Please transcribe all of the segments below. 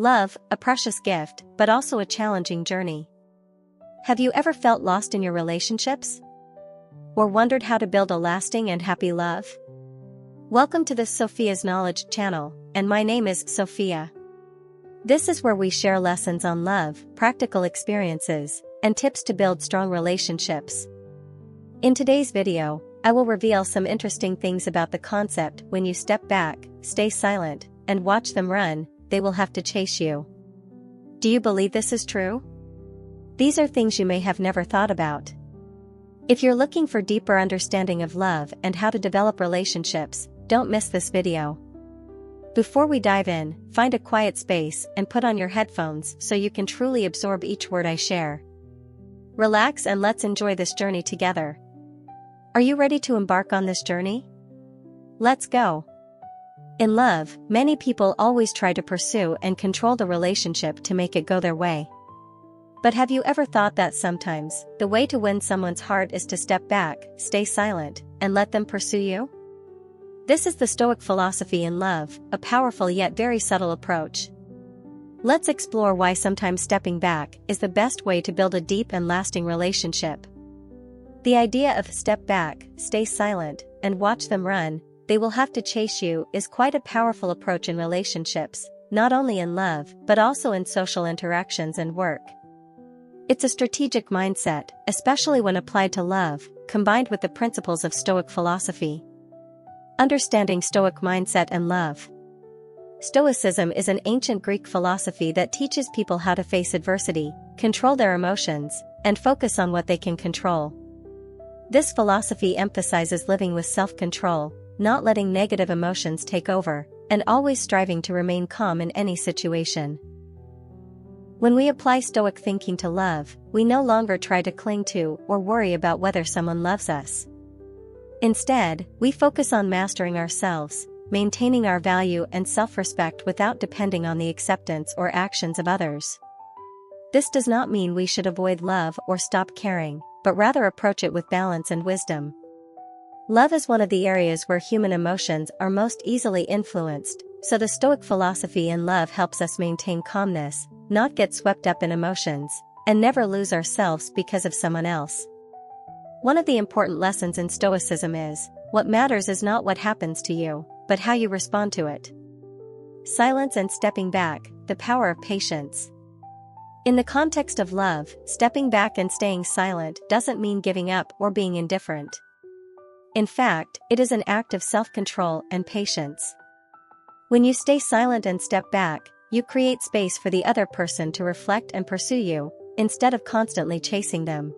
Love, a precious gift, but also a challenging journey. Have you ever felt lost in your relationships? Or wondered how to build a lasting and happy love? Welcome to this Sophia's Knowledge channel, and my name is Sophia. This is where we share lessons on love, practical experiences, and tips to build strong relationships. In today's video, I will reveal some interesting things about the concept when you step back, stay silent, and watch them run, they will have to chase you. Do you believe this is true? These are things you may have never thought about. If you're looking for deeper understanding of love and how to develop relationships, don't miss this video. Before we dive in, find a quiet space and put on your headphones so you can truly absorb each word I share. Relax and let's enjoy this journey together. Are you ready to embark on this journey? Let's go. In love, many people always try to pursue and control the relationship to make it go their way. But have you ever thought that sometimes, the way to win someone's heart is to step back, stay silent, and let them pursue you? This is the Stoic philosophy in love, a powerful yet very subtle approach. Let's explore why sometimes stepping back is the best way to build a deep and lasting relationship. The idea of step back, stay silent, and watch them run, they will have to chase you is quite a powerful approach in relationships, not only in love but also in social interactions and work. It's a strategic mindset, especially when applied to love, combined with the principles of Stoic philosophy. Understanding Stoic mindset and love. Stoicism is an ancient Greek philosophy that teaches people how to face adversity, control their emotions, and focus on what they can control. This philosophy emphasizes living with self-control, not letting negative emotions take over, and always striving to remain calm in any situation. When we apply Stoic thinking to love, we no longer try to cling to or worry about whether someone loves us. Instead, we focus on mastering ourselves, maintaining our value and self-respect without depending on the acceptance or actions of others. This does not mean we should avoid love or stop caring, but rather approach it with balance and wisdom. Love is one of the areas where human emotions are most easily influenced, so the Stoic philosophy in love helps us maintain calmness, not get swept up in emotions, and never lose ourselves because of someone else. One of the important lessons in Stoicism is, what matters is not what happens to you, but how you respond to it. Silence and stepping back, the power of patience. In the context of love, stepping back and staying silent doesn't mean giving up or being indifferent. In fact, it is an act of self-control and patience. When you stay silent and step back, you create space for the other person to reflect and pursue you, instead of constantly chasing them.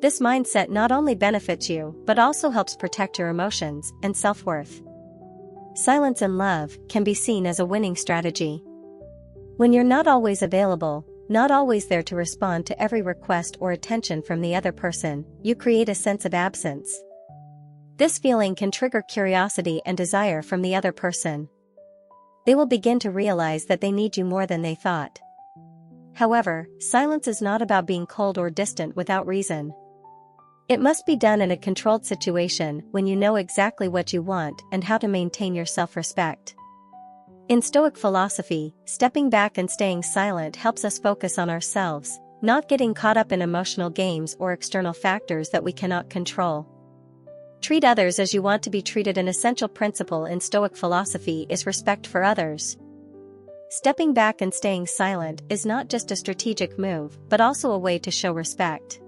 This mindset not only benefits you but also helps protect your emotions and self-worth. Silence in love can be seen as a winning strategy. When you're not always available, not always there to respond to every request or attention from the other person, you create a sense of absence. This feeling can trigger curiosity and desire from the other person. They will begin to realize that they need you more than they thought. However, silence is not about being cold or distant without reason. It must be done in a controlled situation when you know exactly what you want and how to maintain your self-respect. In Stoic philosophy, stepping back and staying silent helps us focus on ourselves, not getting caught up in emotional games or external factors that we cannot control. Treat others as you want to be treated. An essential principle in Stoic philosophy is respect for others. Stepping back and staying silent is not just a strategic move but also a way to show respect.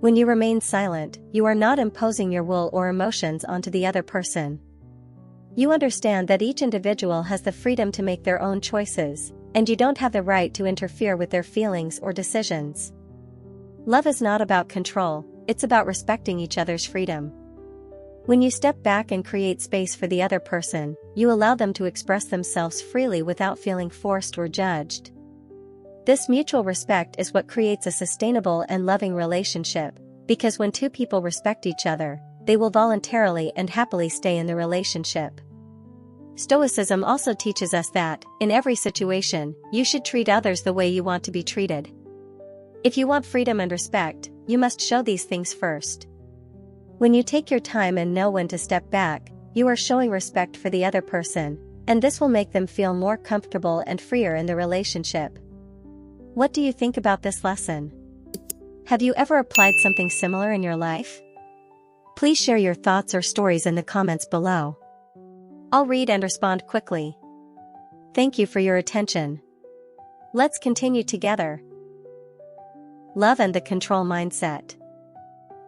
When you remain silent, you are not imposing your will or emotions onto the other person. You understand that each individual has the freedom to make their own choices, and you don't have the right to interfere with their feelings or decisions. Love is not about control, it's about respecting each other's freedom. When you step back and create space for the other person, you allow them to express themselves freely without feeling forced or judged. This mutual respect is what creates a sustainable and loving relationship, because when two people respect each other, they will voluntarily and happily stay in the relationship. Stoicism also teaches us that, in every situation, you should treat others the way you want to be treated. If you want freedom and respect, you must show these things first. When you take your time and know when to step back, you are showing respect for the other person, and this will make them feel more comfortable and freer in the relationship. What do you think about this lesson? Have you ever applied something similar in your life? Please share your thoughts or stories in the comments below. I'll read and respond quickly. Thank you for your attention. Let's continue together. Love and the control mindset.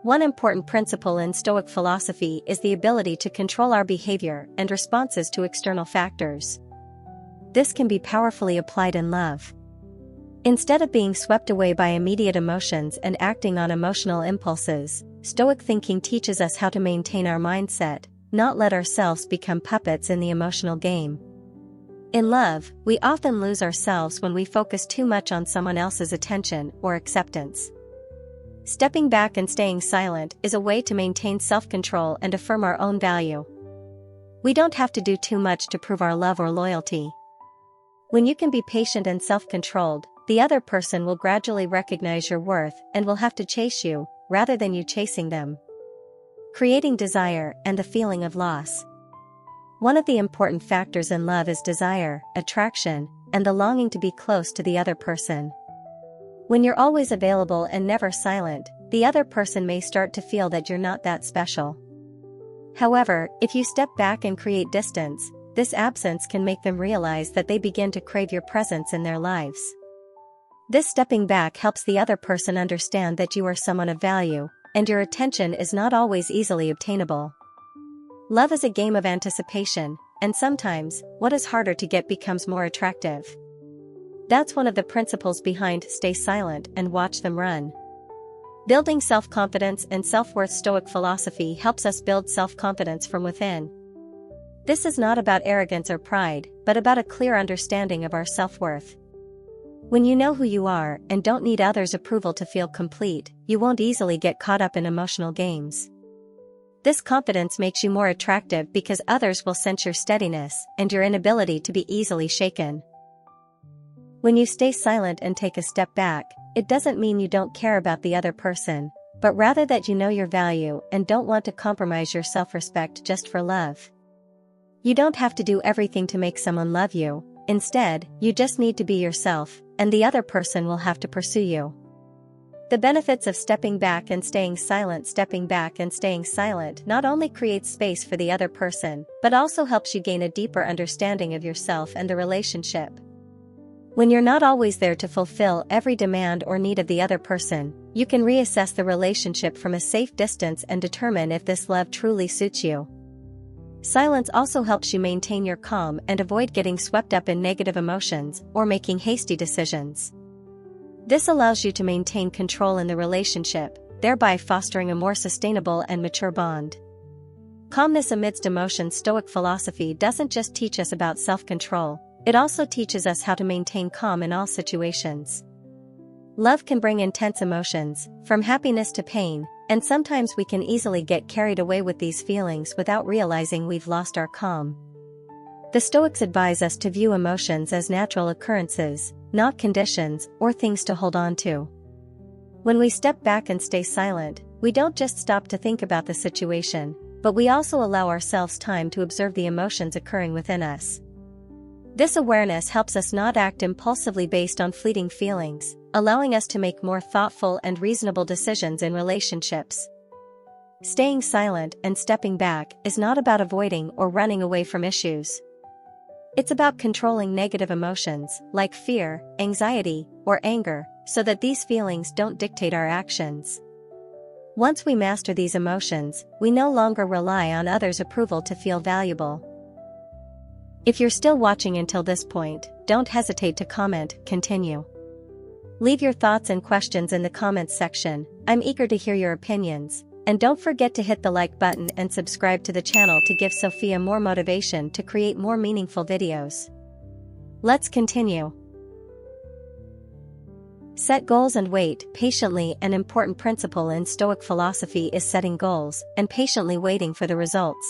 One important principle in Stoic philosophy is the ability to control our behavior and responses to external factors. This can be powerfully applied in love. Instead of being swept away by immediate emotions and acting on emotional impulses, Stoic thinking teaches us how to maintain our mindset, not let ourselves become puppets in the emotional game. In love, we often lose ourselves when we focus too much on someone else's attention or acceptance. Stepping back and staying silent is a way to maintain self-control and affirm our own value. We don't have to do too much to prove our love or loyalty. When you can be patient and self-controlled, the other person will gradually recognize your worth and will have to chase you, rather than you chasing them. Creating desire and the feeling of loss. One of the important factors in love is desire, attraction, and the longing to be close to the other person. When you're always available and never silent, the other person may start to feel that you're not that special. However, if you step back and create distance, this absence can make them realize that they begin to crave your presence in their lives. This stepping back helps the other person understand that you are someone of value, and your attention is not always easily obtainable. Love is a game of anticipation, and sometimes, what is harder to get becomes more attractive. That's one of the principles behind stay silent and watch them run. Building self-confidence and self-worth. Stoic philosophy helps us build self-confidence from within. This is not about arrogance or pride, but about a clear understanding of our self-worth. When you know who you are and don't need others' approval to feel complete, you won't easily get caught up in emotional games. This confidence makes you more attractive because others will sense your steadiness and your inability to be easily shaken. When you stay silent and take a step back, it doesn't mean you don't care about the other person, but rather that you know your value and don't want to compromise your self-respect just for love. You don't have to do everything to make someone love you. Instead, you just need to be yourself, and the other person will have to pursue you. The benefits of stepping back and staying silent. Stepping back and staying silent not only creates space for the other person, but also helps you gain a deeper understanding of yourself and the relationship. When you're not always there to fulfill every demand or need of the other person, you can reassess the relationship from a safe distance and determine if this love truly suits you. Silence also helps you maintain your calm and avoid getting swept up in negative emotions or making hasty decisions. This allows you to maintain control in the relationship, thereby fostering a more sustainable and mature bond. Calmness amidst emotions. Stoic philosophy doesn't just teach us about self-control, it also teaches us how to maintain calm in all situations. Love can bring intense emotions, from happiness to pain, and sometimes we can easily get carried away with these feelings without realizing we've lost our calm. The Stoics advise us to view emotions as natural occurrences, not conditions or things to hold on to. When we step back and stay silent, we don't just stop to think about the situation, but we also allow ourselves time to observe the emotions occurring within us. This awareness helps us not act impulsively based on fleeting feelings, allowing us to make more thoughtful and reasonable decisions in relationships. Staying silent and stepping back is not about avoiding or running away from issues. It's about controlling negative emotions, like fear, anxiety, or anger, so that these feelings don't dictate our actions. Once we master these emotions, we no longer rely on others' approval to feel valuable. If you're still watching until this point, don't hesitate to comment. Continue. Leave your thoughts and questions in the comments section. I'm eager to hear your opinions, and don't forget to hit the like button and subscribe to the channel to give Sophia more motivation to create more meaningful videos. Let's continue. Set goals and wait patiently. An important principle in Stoic philosophy is setting goals and patiently waiting for the results.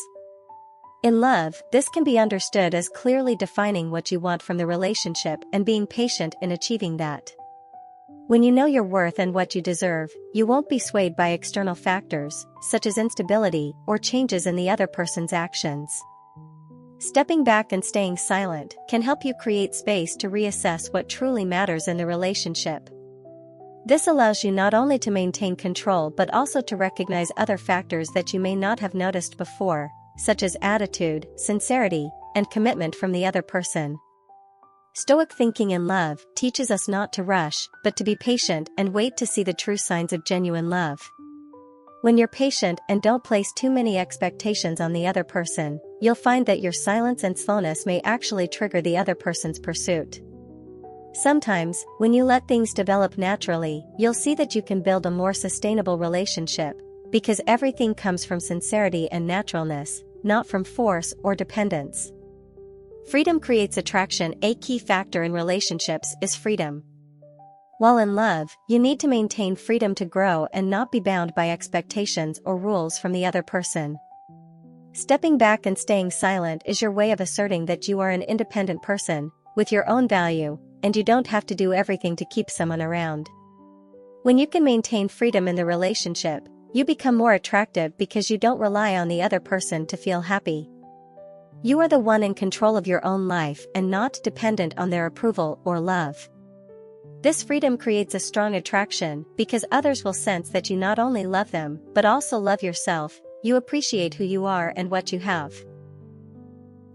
In love, this can be understood as clearly defining what you want from the relationship and being patient in achieving that. When you know your worth and what you deserve, you won't be swayed by external factors, such as instability or changes in the other person's actions. Stepping back and staying silent can help you create space to reassess what truly matters in the relationship. This allows you not only to maintain control but also to recognize other factors that you may not have noticed before, such as attitude, sincerity, and commitment from the other person. Stoic thinking in love teaches us not to rush, but to be patient and wait to see the true signs of genuine love. When you're patient and don't place too many expectations on the other person, you'll find that your silence and slowness may actually trigger the other person's pursuit. Sometimes, when you let things develop naturally, you'll see that you can build a more sustainable relationship, because everything comes from sincerity and naturalness, not from force or dependence. Freedom creates attraction. A key factor in relationships is freedom. While in love, you need to maintain freedom to grow and not be bound by expectations or rules from the other person. Stepping back and staying silent is your way of asserting that you are an independent person, with your own value, and you don't have to do everything to keep someone around. When you can maintain freedom in the relationship, you become more attractive because you don't rely on the other person to feel happy. You are the one in control of your own life and not dependent on their approval or love. This freedom creates a strong attraction because others will sense that you not only love them but also love yourself. You appreciate who you are and what you have.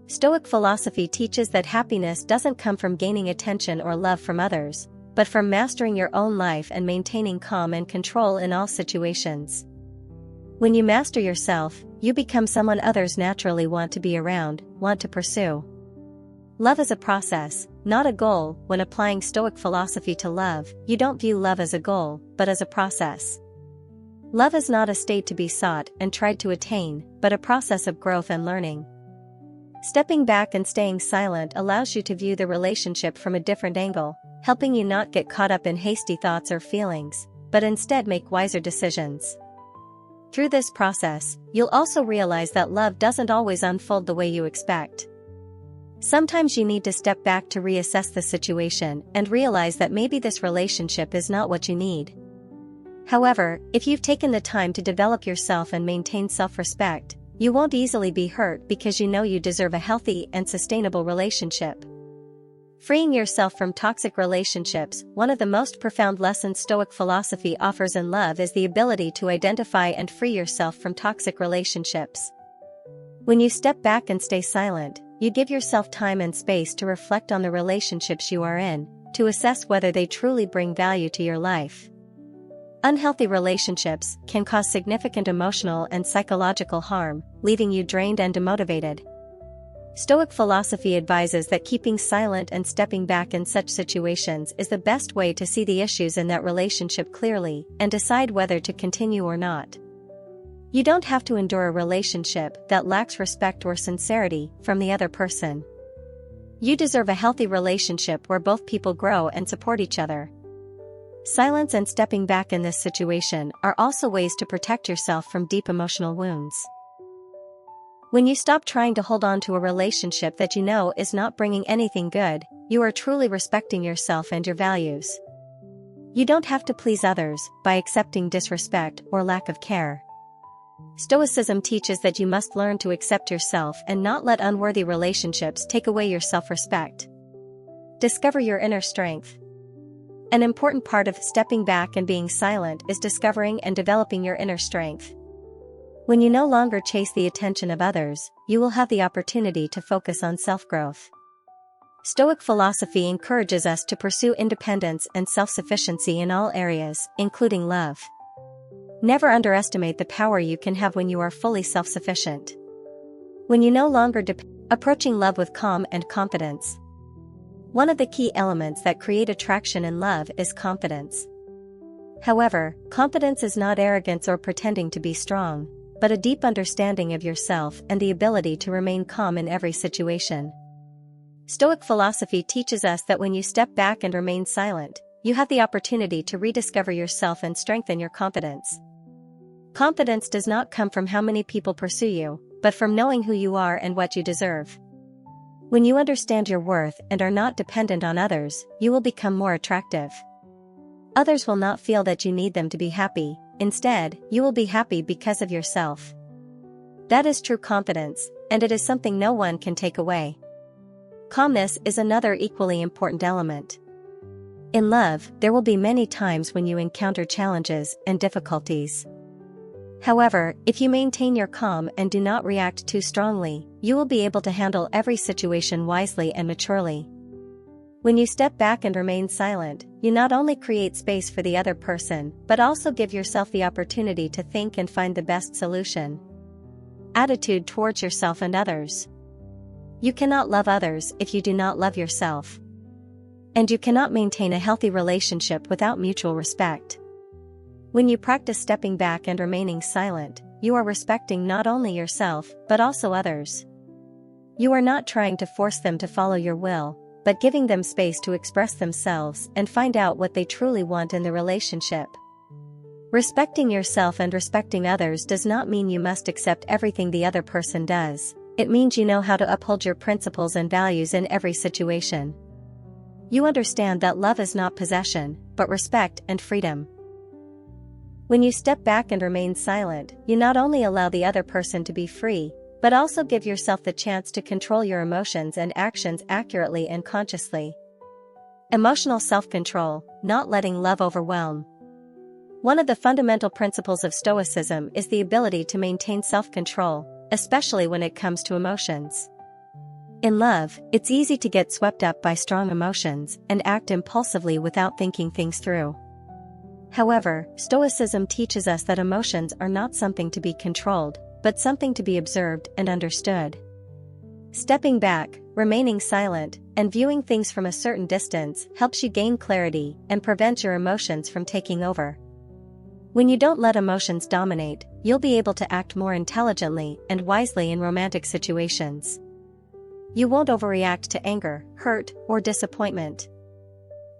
Stoic philosophy teaches that happiness doesn't come from gaining attention or love from others, but from mastering your own life and maintaining calm and control in all situations. When you master yourself, you become someone others naturally want to be around, want to pursue. Love is a process, not a goal. When applying Stoic philosophy to love, you don't view love as a goal, but as a process. Love is not a state to be sought and tried to attain, but a process of growth and learning. Stepping back and staying silent allows you to view the relationship from a different angle, helping you not get caught up in hasty thoughts or feelings, but instead make wiser decisions. Through this process, you'll also realize that love doesn't always unfold the way you expect. Sometimes you need to step back to reassess the situation and realize that maybe this relationship is not what you need. However, if you've taken the time to develop yourself and maintain self-respect, you won't easily be hurt because you know you deserve a healthy and sustainable relationship. Freeing yourself from toxic relationships. One of the most profound lessons Stoic philosophy offers in love is the ability to identify and free yourself from toxic relationships. When you step back and stay silent, you give yourself time and space to reflect on the relationships you are in, to assess whether they truly bring value to your life. Unhealthy relationships can cause significant emotional and psychological harm, leaving you drained and demotivated. Stoic philosophy advises that keeping silent and stepping back in such situations is the best way to see the issues in that relationship clearly and decide whether to continue or not. You don't have to endure a relationship that lacks respect or sincerity from the other person. You deserve a healthy relationship where both people grow and support each other. Silence and stepping back in this situation are also ways to protect yourself from deep emotional wounds. When you stop trying to hold on to a relationship that you know is not bringing anything good, you are truly respecting yourself and your values. You don't have to please others by accepting disrespect or lack of care. Stoicism teaches that you must learn to accept yourself and not let unworthy relationships take away your self-respect. Discover your inner strength. An important part of stepping back and being silent is discovering and developing your inner strength. When you no longer chase the attention of others, you will have the opportunity to focus on self-growth. Stoic philosophy encourages us to pursue independence and self-sufficiency in all areas, including love. Never underestimate the power you can have when you are fully self-sufficient. When you no longer approaching love with calm and confidence. One of the key elements that create attraction in love is confidence. However, confidence is not arrogance or pretending to be strong, but a deep understanding of yourself and the ability to remain calm in every situation. Stoic philosophy teaches us that when you step back and remain silent, you have the opportunity to rediscover yourself and strengthen your confidence. Confidence does not come from how many people pursue you, but from knowing who you are and what you deserve. When you understand your worth and are not dependent on others, you will become more attractive. Others will not feel that you need them to be happy. Instead, you will be happy because of yourself. That is true confidence, and it is something no one can take away. Calmness is another equally important element. In love, there will be many times when you encounter challenges and difficulties. However, if you maintain your calm and do not react too strongly, you will be able to handle every situation wisely and maturely. When you step back and remain silent, you not only create space for the other person, but also give yourself the opportunity to think and find the best solution. Attitude towards yourself and others. You cannot love others if you do not love yourself. And you cannot maintain a healthy relationship without mutual respect. When you practice stepping back and remaining silent, you are respecting not only yourself, but also others. You are not trying to force them to follow your will, but giving them space to express themselves and find out what they truly want in the relationship. Respecting yourself and respecting others does not mean you must accept everything the other person does. It means you know how to uphold your principles and values in every situation. You understand that love is not possession, but respect and freedom. When you step back and remain silent, you not only allow the other person to be free, but also give yourself the chance to control your emotions and actions accurately and consciously. Emotional self-control, not letting love overwhelm. One of the fundamental principles of Stoicism is the ability to maintain self-control, especially when it comes to emotions. In love, it's easy to get swept up by strong emotions and act impulsively without thinking things through. However, Stoicism teaches us that emotions are not something to be controlled, but something to be observed and understood. Stepping back, remaining silent, and viewing things from a certain distance helps you gain clarity and prevents your emotions from taking over. When you don't let emotions dominate, you'll be able to act more intelligently and wisely in romantic situations. You won't overreact to anger, hurt, or disappointment.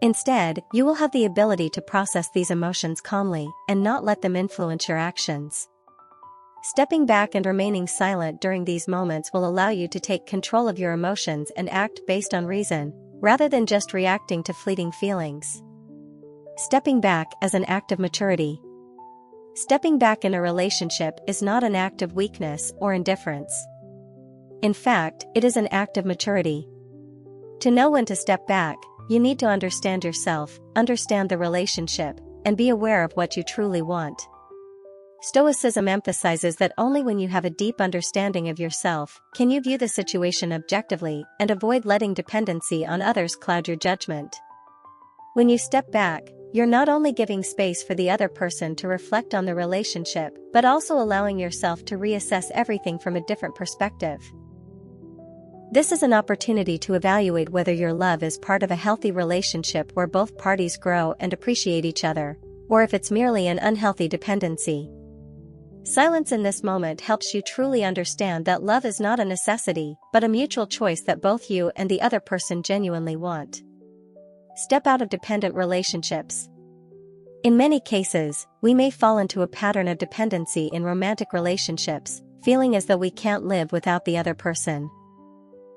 Instead, you will have the ability to process these emotions calmly and not let them influence your actions. Stepping back and remaining silent during these moments will allow you to take control of your emotions and act based on reason, rather than just reacting to fleeting feelings. Stepping back as an act of maturity. Stepping back in a relationship is not an act of weakness or indifference. In fact, it is an act of maturity. To know when to step back, you need to understand yourself, understand the relationship, and be aware of what you truly want. Stoicism emphasizes that only when you have a deep understanding of yourself can you view the situation objectively and avoid letting dependency on others cloud your judgment. When you step back, you're not only giving space for the other person to reflect on the relationship, but also allowing yourself to reassess everything from a different perspective. This is an opportunity to evaluate whether your love is part of a healthy relationship where both parties grow and appreciate each other, or if it's merely an unhealthy dependency. Silence in this moment helps you truly understand that love is not a necessity, but a mutual choice that both you and the other person genuinely want. Step out of dependent relationships. In many cases, we may fall into a pattern of dependency in romantic relationships, feeling as though we can't live without the other person.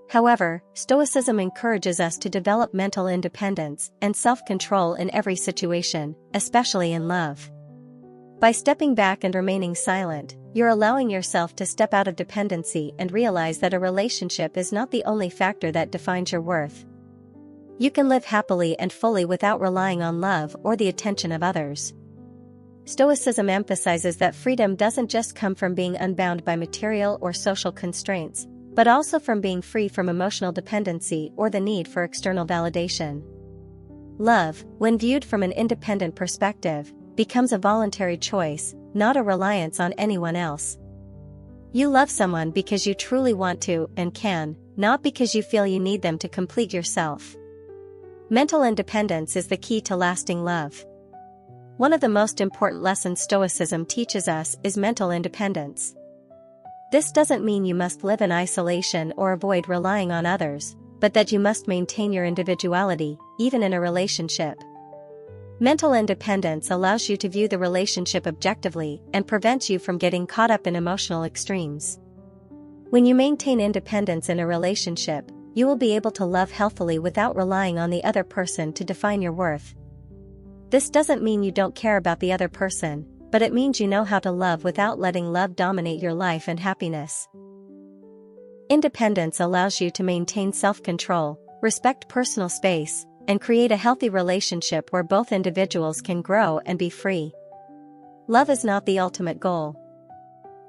However, Stoicism encourages us to develop mental independence and self-control in every situation, especially in love. By stepping back and remaining silent, you're allowing yourself to step out of dependency and realize that a relationship is not the only factor that defines your worth. You can live happily and fully without relying on love or the attention of others. Stoicism emphasizes that freedom doesn't just come from being unbound by material or social constraints, but also from being free from emotional dependency or the need for external validation. Love, when viewed from an independent perspective, becomes a voluntary choice, not a reliance on anyone else. You love someone because you truly want to and can, not because you feel you need them to complete yourself. Mental independence is the key to lasting love. One of the most important lessons Stoicism teaches us is mental independence. This doesn't mean you must live in isolation or avoid relying on others, but that you must maintain your individuality, even in a relationship. Mental independence allows you to view the relationship objectively and prevents you from getting caught up in emotional extremes. When you maintain independence in a relationship, you will be able to love healthily without relying on the other person to define your worth. This doesn't mean you don't care about the other person, but it means you know how to love without letting love dominate your life and happiness. Independence allows you to maintain self-control, respect personal space, and create a healthy relationship where both individuals can grow and be free. Love is not the ultimate goal.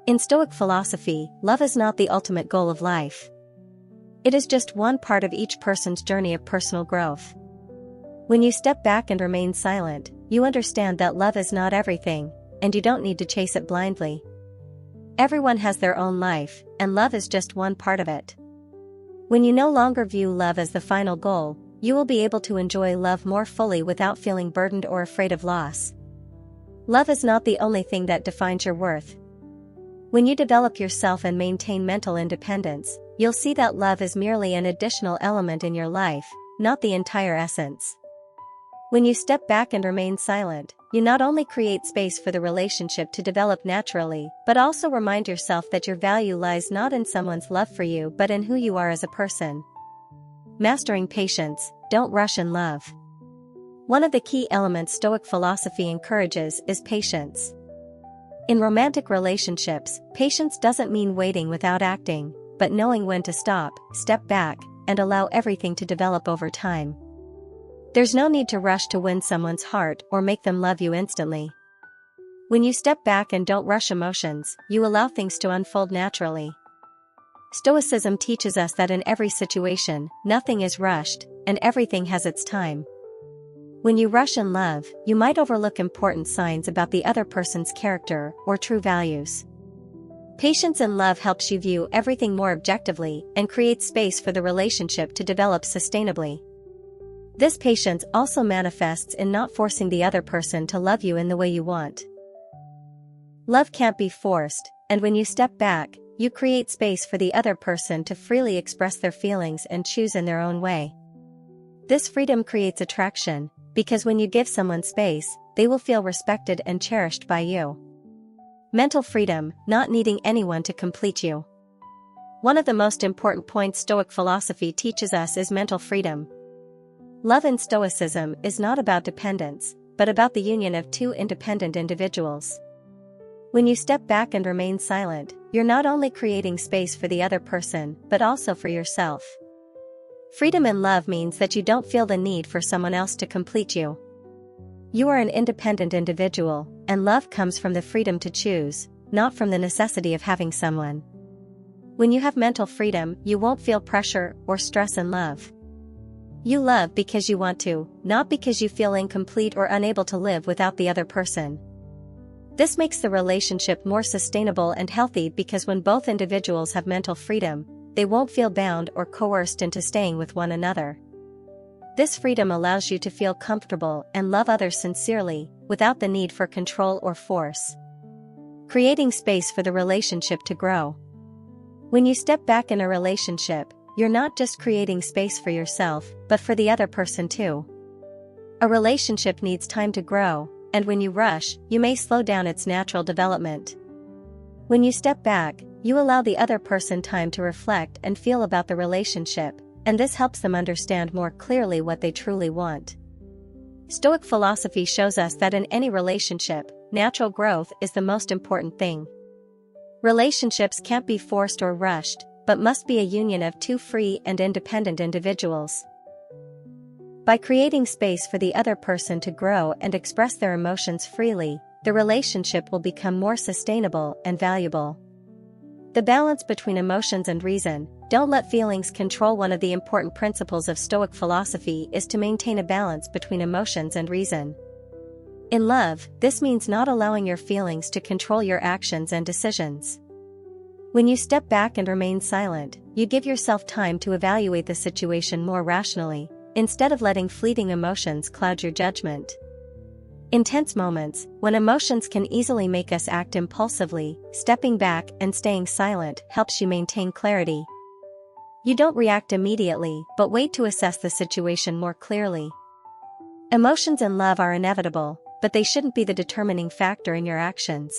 In Stoic philosophy, love is not the ultimate goal of life. It is just one part of each person's journey of personal growth. When you step back and remain silent, you understand that love is not everything, and you don't need to chase it blindly. Everyone has their own life, and love is just one part of it. When you no longer view love as the final goal, you will be able to enjoy love more fully without feeling burdened or afraid of loss. Love is not the only thing that defines your worth. When you develop yourself and maintain mental independence, you'll see that love is merely an additional element in your life, not the entire essence. When you step back and remain silent, you not only create space for the relationship to develop naturally, but also remind yourself that your value lies not in someone's love for you but in who you are as a person. Mastering patience, don't rush in love. One of the key elements Stoic philosophy encourages is patience. In romantic relationships, patience doesn't mean waiting without acting, but knowing when to stop, step back, and allow everything to develop over time. There's no need to rush to win someone's heart or make them love you instantly. When you step back and don't rush emotions, you allow things to unfold naturally. Stoicism teaches us that in every situation, nothing is rushed, and everything has its time. When you rush in love, you might overlook important signs about the other person's character or true values. Patience in love helps you view everything more objectively and creates space for the relationship to develop sustainably. This patience also manifests in not forcing the other person to love you in the way you want. Love can't be forced, and when you step back, you create space for the other person to freely express their feelings and choose in their own way. This freedom creates attraction, because when you give someone space, they will feel respected and cherished by you. Mental freedom, not needing anyone to complete you. One of the most important points Stoic philosophy teaches us is mental freedom. Love in Stoicism is not about dependence, but about the union of two independent individuals. When you step back and remain silent, you're not only creating space for the other person, but also for yourself. Freedom in love means that you don't feel the need for someone else to complete you. You are an independent individual, and love comes from the freedom to choose, not from the necessity of having someone. When you have mental freedom, you won't feel pressure or stress in love. You love because you want to, not because you feel incomplete or unable to live without the other person. This makes the relationship more sustainable and healthy because when both individuals have mental freedom, they won't feel bound or coerced into staying with one another. This freedom allows you to feel comfortable and love others sincerely, without the need for control or force. Creating space for the relationship to grow. When you step back in a relationship, you're not just creating space for yourself, but for the other person too. A relationship needs time to grow, and when you rush, you may slow down its natural development. When you step back, you allow the other person time to reflect and feel about the relationship, and this helps them understand more clearly what they truly want. Stoic philosophy shows us that in any relationship, natural growth is the most important thing. Relationships can't be forced or rushed, but must be a union of two free and independent individuals. By creating space for the other person to grow and express their emotions freely, the relationship will become more sustainable and valuable. The balance between emotions and reason. Don't let feelings control. One of the important principles of Stoic philosophy is to maintain a balance between emotions and reason. In love, this means not allowing your feelings to control your actions and decisions. When you step back and remain silent, you give yourself time to evaluate the situation more rationally, instead of letting fleeting emotions cloud your judgment. In tense moments, when emotions can easily make us act impulsively, stepping back and staying silent helps you maintain clarity. You don't react immediately, but wait to assess the situation more clearly. Emotions in love are inevitable, but they shouldn't be the determining factor in your actions.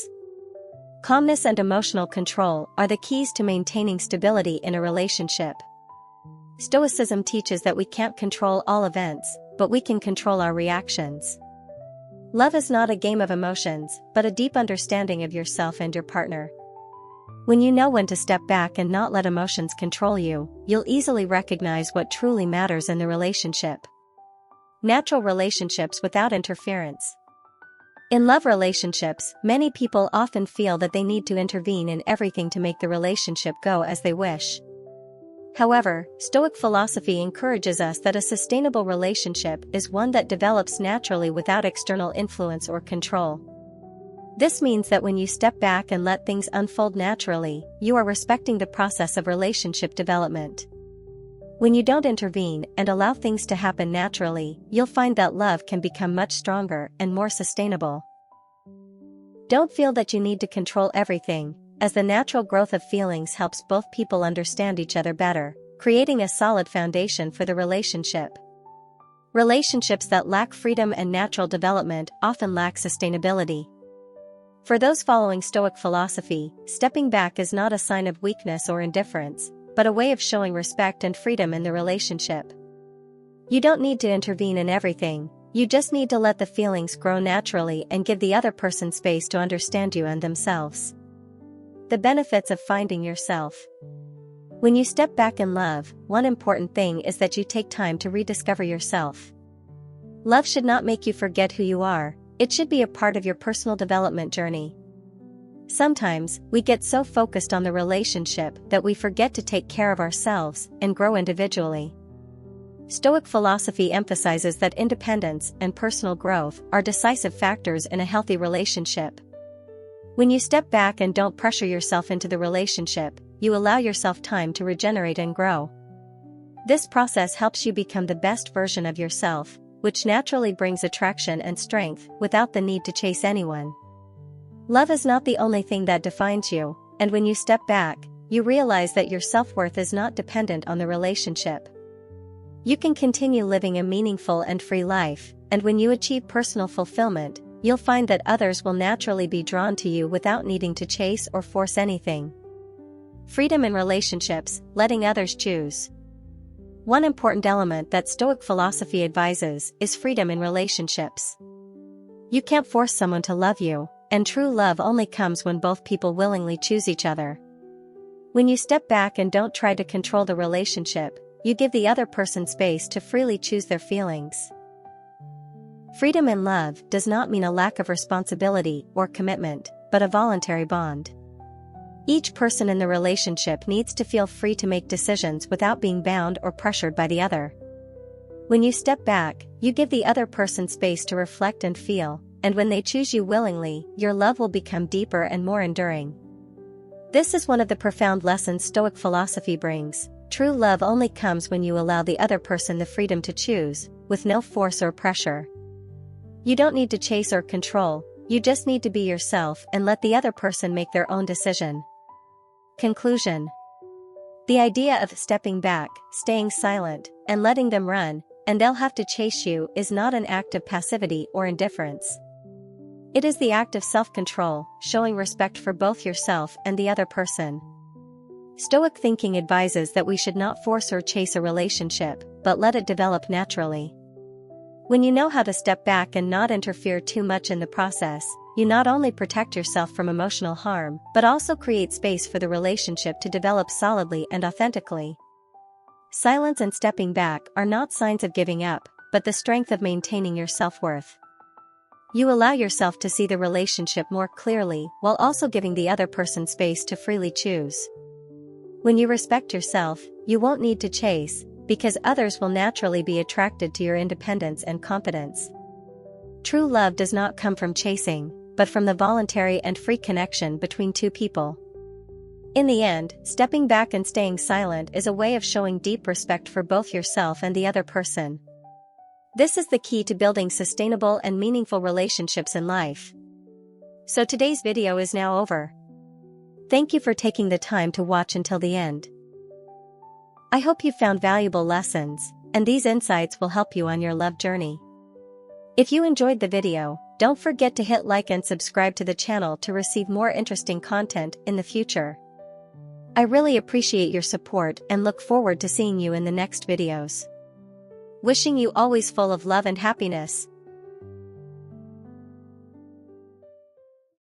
Calmness and emotional control are the keys to maintaining stability in a relationship. Stoicism teaches that we can't control all events, but we can control our reactions. Love is not a game of emotions, but a deep understanding of yourself and your partner. When you know when to step back and not let emotions control you, you'll easily recognize what truly matters in the relationship. Natural relationships without interference. In love relationships, many people often feel that they need to intervene in everything to make the relationship go as they wish. However, Stoic philosophy encourages us that a sustainable relationship is one that develops naturally without external influence or control. This means that when you step back and let things unfold naturally, you are respecting the process of relationship development. When you don't intervene and allow things to happen naturally, you'll find that love can become much stronger and more sustainable. Don't feel that you need to control everything, as the natural growth of feelings helps both people understand each other better, creating a solid foundation for the relationship. Relationships that lack freedom and natural development often lack sustainability. For those following Stoic philosophy, stepping back is not a sign of weakness or indifference, but a way of showing respect and freedom in the relationship. You don't need to intervene in everything, you just need to let the feelings grow naturally and give the other person space to understand you and themselves. The benefits of finding yourself. When you step back in love, one important thing is that you take time to rediscover yourself. Love should not make you forget who you are, it should be a part of your personal development journey. Sometimes, we get so focused on the relationship that we forget to take care of ourselves and grow individually. Stoic philosophy emphasizes that independence and personal growth are decisive factors in a healthy relationship. When you step back and don't pressure yourself into the relationship, you allow yourself time to regenerate and grow. This process helps you become the best version of yourself, which naturally brings attraction and strength without the need to chase anyone. Love is not the only thing that defines you, and when you step back, you realize that your self-worth is not dependent on the relationship. You can continue living a meaningful and free life, and when you achieve personal fulfillment, you'll find that others will naturally be drawn to you without needing to chase or force anything. Freedom in relationships, letting others choose. One important element that Stoic philosophy advises is freedom in relationships. You can't force someone to love you, and true love only comes when both people willingly choose each other. When you step back and don't try to control the relationship, you give the other person space to freely choose their feelings. Freedom in love does not mean a lack of responsibility or commitment, but a voluntary bond. Each person in the relationship needs to feel free to make decisions without being bound or pressured by the other. When you step back, you give the other person space to reflect and feel, and when they choose you willingly, your love will become deeper and more enduring. This is one of the profound lessons Stoic philosophy brings. True love only comes when you allow the other person the freedom to choose, with no force or pressure. You don't need to chase or control, you just need to be yourself and let the other person make their own decision. Conclusion. The idea of stepping back, staying silent, and letting them run, and they'll have to chase you is not an act of passivity or indifference. It is the act of self-control, showing respect for both yourself and the other person. Stoic thinking advises that we should not force or chase a relationship, but let it develop naturally. When you know how to step back and not interfere too much in the process, you not only protect yourself from emotional harm, but also create space for the relationship to develop solidly and authentically. Silence and stepping back are not signs of giving up, but the strength of maintaining your self-worth. You allow yourself to see the relationship more clearly while also giving the other person space to freely choose. When you respect yourself, you won't need to chase, because others will naturally be attracted to your independence and confidence. True love does not come from chasing, but from the voluntary and free connection between two people. In the end, stepping back and staying silent is a way of showing deep respect for both yourself and the other person. This is the key to building sustainable and meaningful relationships in life. So today's video is now over. Thank you for taking the time to watch until the end. I hope you found valuable lessons, and these insights will help you on your love journey. If you enjoyed the video, don't forget to hit like and subscribe to the channel to receive more interesting content in the future. I really appreciate your support and look forward to seeing you in the next videos. Wishing you always full of love and happiness.